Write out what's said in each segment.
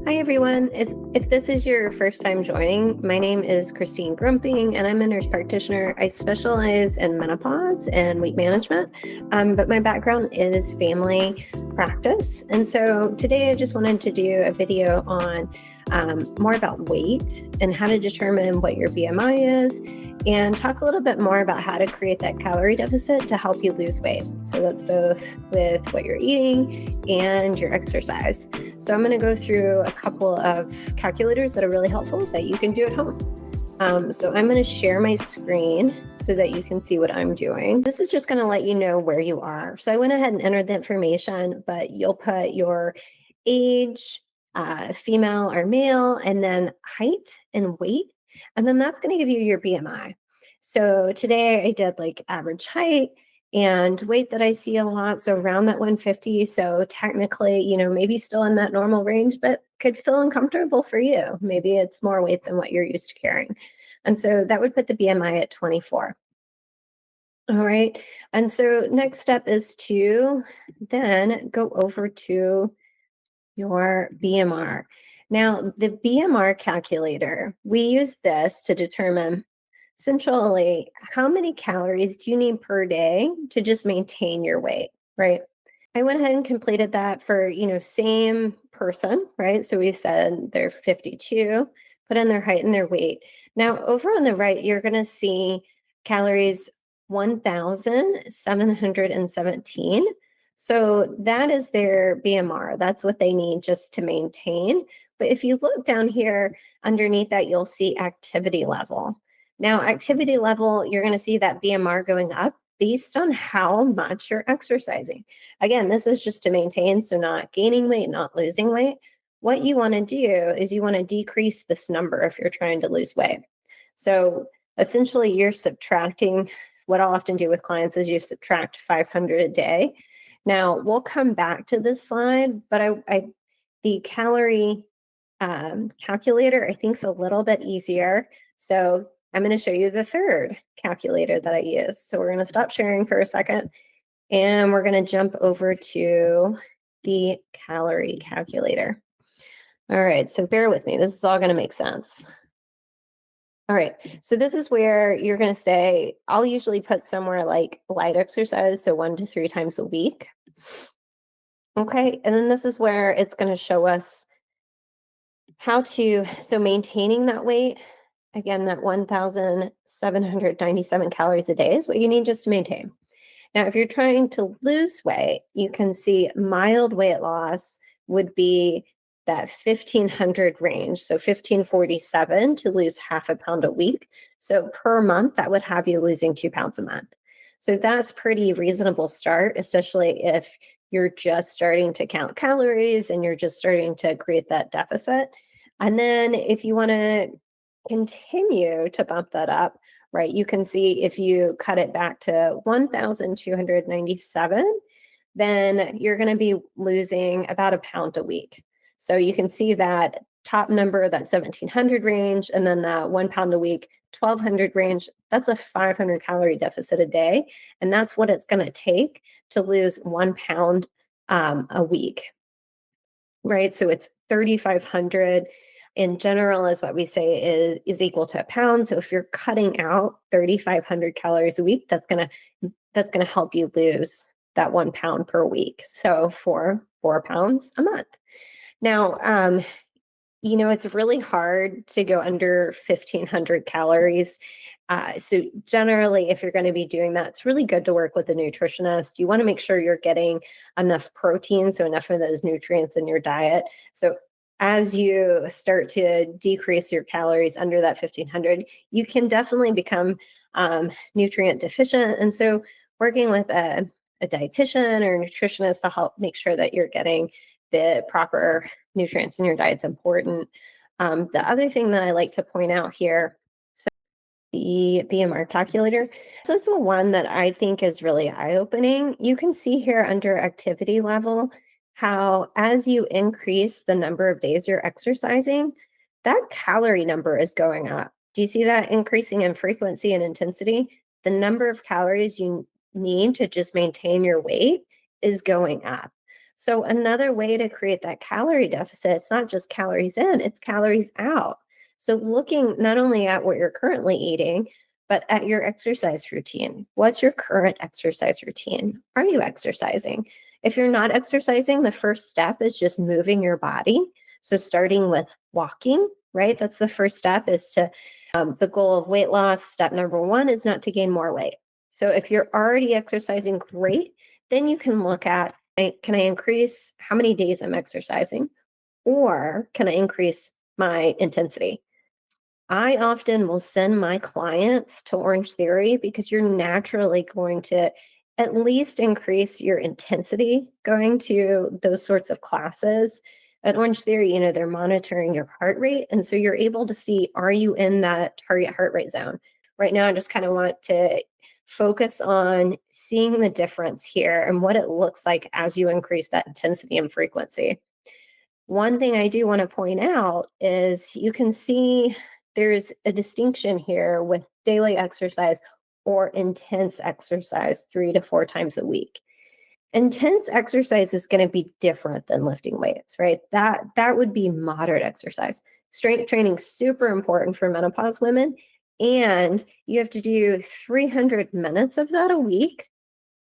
Hi, everyone. If this is your first time joining, my name is Christine Grumping, and I'm a nurse practitioner. I specialize in menopause and weight management, but my background is family practice. And so today I just wanted to do a video on more about weight and how to determine what your BMI is, and talk a little bit more about how to create that calorie deficit to help you lose weight. So that's both with what you're eating and your exercise. So I'm going to go through a couple of calculators that are really helpful that you can do at home. So I'm going to share my screen so that you can see what I'm doing. This is just going to let you know where you are. So I went ahead and entered the information, but you'll put your age, female or male, and then height and weight. And then that's going to give you your BMI. So today I did like average height and weight that I see a lot. So around that 150. So technically, maybe still in that normal range, but could feel uncomfortable for you. Maybe it's more weight than what you're used to carrying. And so that would put the BMI at 24. All right. And so next step is to then go over to your BMR. Now, the BMR calculator, we use this to determine essentially how many calories do you need per day to just maintain your weight, right? I went ahead and completed that for, same person, right? So we said they're 52, put in their height and their weight. Now, over on the right, you're going to see calories 1,717. So that is their BMR. That's what they need just to maintain. But if you look down here underneath that, you'll see activity level. Now, activity level, you're going to see that BMR going up based on how much you're exercising. Again, this is just to maintain, so not gaining weight, not losing weight. What you want to do is you want to decrease this number if you're trying to lose weight. So essentially, you're subtracting. What I'll often do with clients is you subtract 500 a day. Now, we'll come back to this slide, but the calorie calculator, I think, is a little bit easier. So I'm going to show you the third calculator that I use. So we're going to stop sharing for a second, and we're going to jump over to the calorie calculator. All right, so bear with me. This is all going to make sense. All right, so this is where you're going to say, I'll usually put somewhere like light exercise, so 1 to 3 times a week. Okay, and then this is where it's going to show us so maintaining that weight, again, that 1,797 calories a day is what you need just to maintain. Now, if you're trying to lose weight, you can see mild weight loss would be that 1,500 range. So 1,547 to lose half a pound a week. So per month, that would have you losing 2 pounds a month. So that's pretty reasonable start, especially if you're just starting to count calories and you're just starting to create that deficit. And then if you want to continue to bump that up, right, you can see if you cut it back to 1,297, then you're going to be losing about a pound a week. So you can see that top number, that 1,700 range, and then that 1 pound a week, 1,200 range, that's a 500 calorie deficit a day. And that's what it's going to take to lose 1 pound a week, right? So it's 3,500 in general is what we say is equal to a pound. So if you're cutting out 3,500 calories a week, that's gonna help you lose that 1 pound per week. So for 4 pounds a month. Now, it's really hard to go under 1,500 calories. So generally, if you're going to be doing that, it's really good to work with a nutritionist. You want to make sure you're getting enough protein, so enough of those nutrients in your diet. So as you start to decrease your calories under that 1,500, you can definitely become nutrient deficient. And so working with a dietitian or a nutritionist to help make sure that you're getting the proper nutrients in your diet is important. The other thing that I like to point out here, so the BMR calculator, this is the one that I think is really eye-opening. You can see here under activity level how as you increase the number of days you're exercising, that calorie number is going up. Do you see that increasing in frequency and intensity? The number of calories you need to just maintain your weight is going up. So another way to create that calorie deficit, it's not just calories in, it's calories out. So looking not only at what you're currently eating, but at your exercise routine. What's your current exercise routine? Are you exercising? If you're not exercising, the first step is just moving your body. So starting with walking, right? That's the first step is to the goal of weight loss. Step number one is not to gain more weight. So if you're already exercising, great. Then you can look at, can I increase how many days I'm exercising? Or can I increase my intensity? I often will send my clients to Orange Theory because you're naturally going to at least increase your intensity going to those sorts of classes. At Orange Theory, they're monitoring your heart rate. And so you're able to see, are you in that target heart rate zone? Right now, I just kind of want to focus on seeing the difference here and what it looks like as you increase that intensity and frequency. One thing I do want to point out is you can see there's a distinction here with daily exercise or intense exercise 3 to 4 times a week. Intense exercise is going to be different than lifting weights, right? That would be moderate exercise. Strength training super important for menopause women, and you have to do 300 minutes of that a week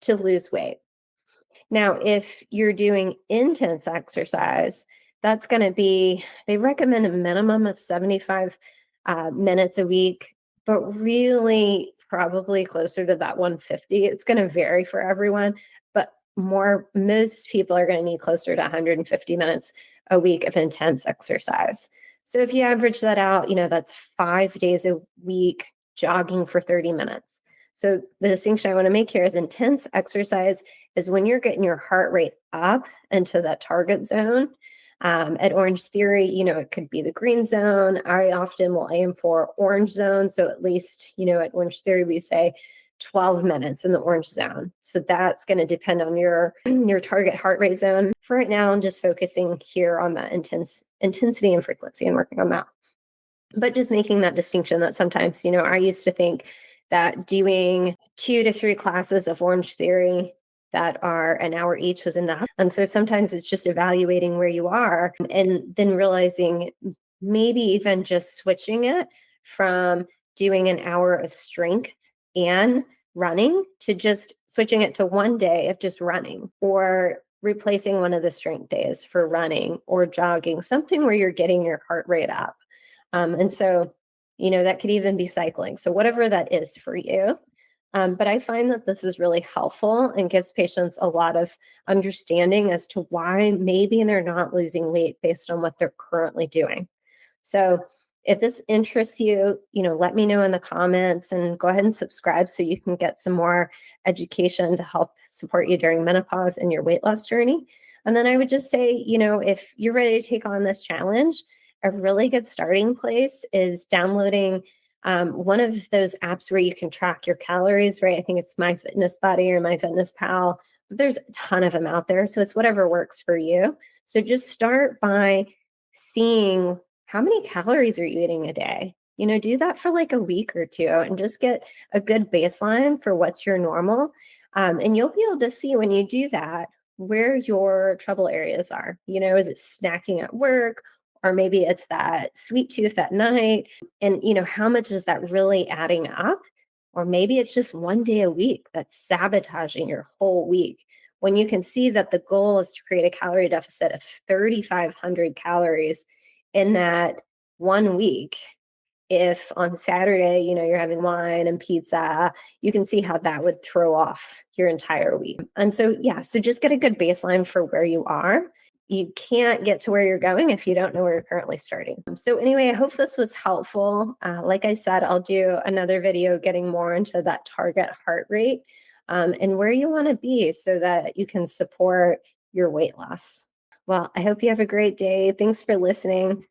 to lose weight. Now, if you're doing intense exercise, that's going to be, they recommend a minimum of 75 minutes a week, but really probably closer to that 150. It's going to vary for everyone, but most people are going to need closer to 150 minutes a week of intense exercise. So if you average that out, that's 5 days a week jogging for 30 minutes. So the distinction I want to make here is intense exercise is when you're getting your heart rate up into that target zone. At Orange Theory, it could be the green zone. I often will aim for orange zone. So at least, at Orange Theory, we say 12 minutes in the orange zone. So that's going to depend on your target heart rate zone. For right now, I'm just focusing here on that intensity and frequency and working on that. But just making that distinction that sometimes, I used to think that doing 2 to 3 classes of Orange Theory that are an hour each was enough. And so sometimes it's just evaluating where you are and then realizing maybe even just switching it from doing an hour of strength and running to just switching it to one day of just running, or replacing one of the strength days for running or jogging, something where you're getting your heart rate up. And so, that could even be cycling. So whatever that is for you. But I find that this is really helpful and gives patients a lot of understanding as to why maybe they're not losing weight based on what they're currently doing. So if this interests you, let me know in the comments and go ahead and subscribe so you can get some more education to help support you during menopause and your weight loss journey. And then I would just say, if you're ready to take on this challenge, a really good starting place is downloading one of those apps where you can track your calories, right? I think it's MyFitnessPal or MyFitnessPal, but there's a ton of them out there. So it's whatever works for you. So just start by seeing how many calories are you eating a day. Do that for like a week or two and just get a good baseline for what's your normal. And you'll be able to see when you do that where your trouble areas are. Is it snacking at work? Or maybe it's that sweet tooth at night. And, how much is that really adding up? Or maybe it's just one day a week that's sabotaging your whole week. When you can see that the goal is to create a calorie deficit of 3,500 calories in that one week, if on Saturday, you're having wine and pizza, you can see how that would throw off your entire week. And so, so just get a good baseline for where you are. You can't get to where you're going if you don't know where you're currently starting. So anyway, I hope this was helpful. Like I said, I'll do another video getting more into that target heart rate and where you want to be so that you can support your weight loss. Well, I hope you have a great day. Thanks for listening.